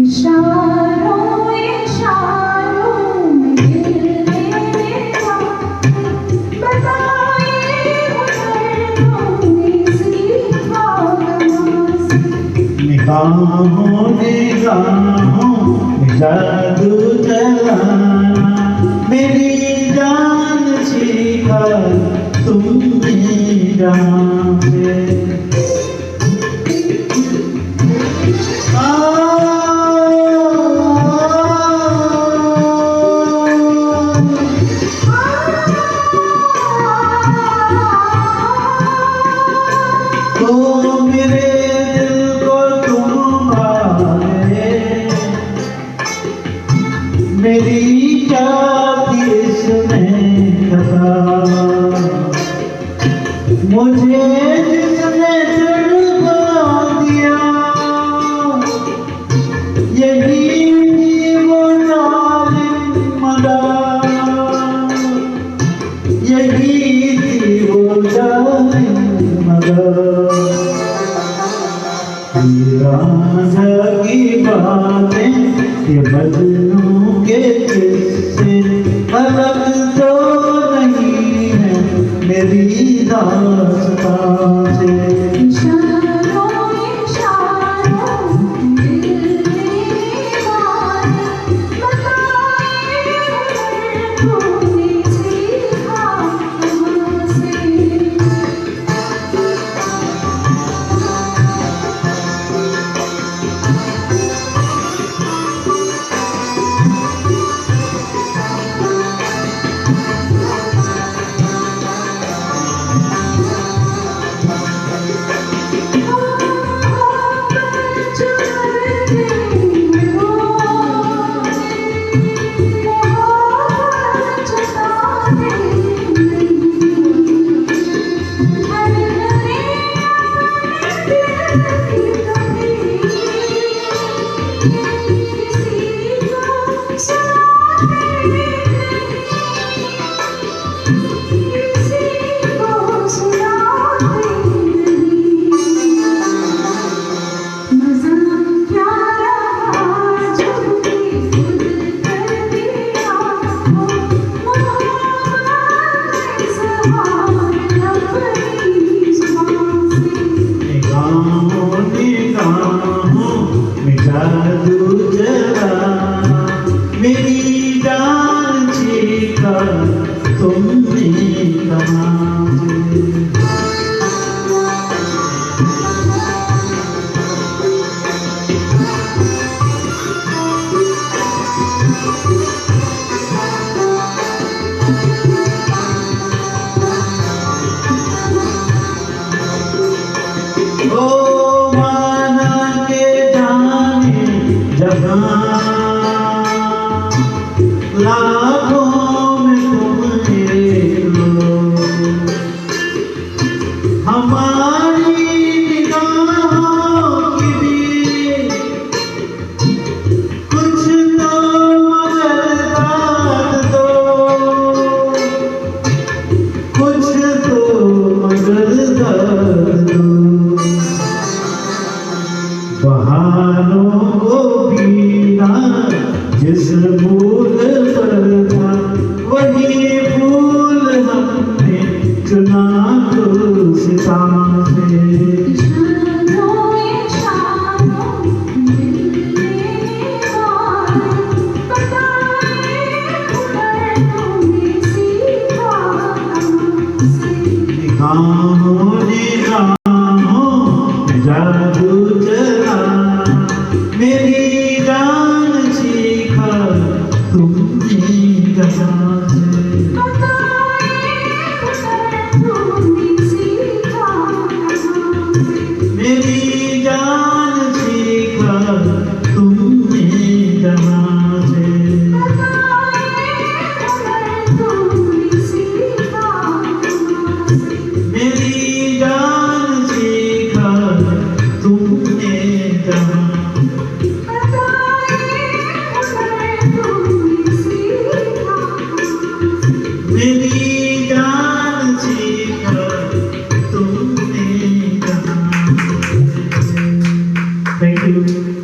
इशारों इशारों में दिल मेरा बताए हुनर तुमने सीखा कहाँ से। निगाहों निगाहों में जादू चलाना मेरी जान सीखा तुमने जहाँ से। तो मेरे दिल को तुम पाए मेरी जाति इसमें खता मुझे जिसने जन्म दिया यही थी वो जालिम मदा यही थी वो जालिम मदा। राजा की बातें ये मजनू के किस्से अलग तो नहीं है मेरी दास्तां से। इशारों इशारों में दिल मेरा बताए हुनर तुमने सीखा कहाँ से। जादू चला मेरी जान सीखा तुमने कहाँ से। ओ माना के जाने जहाँ लाखों में तुम एक हो हमारी निगाहों की भी कुछ तो मगर दाद दो कुछ तो मगर दाद दो। बहारों को पीना जिस फूल पर था वही फूल हमने चुना गुलसिता से। इशारों इशारों में दिल मेरा बताए हुनर तुमने सीखा कहाँ से। निगाहों निगाहों में जादू चला मेरी जान सीखा तुमने कहाँ से। बताए हुनर तुमने सीखा कहाँ से। मेरी जान सीखा तुमने कहाँ से। बताए हुनर तुमने सीखा कहाँ से। मेरी जान सीखा तुमने कहाँ मेरी जान सीखा तुमने कहाँ। Thank you.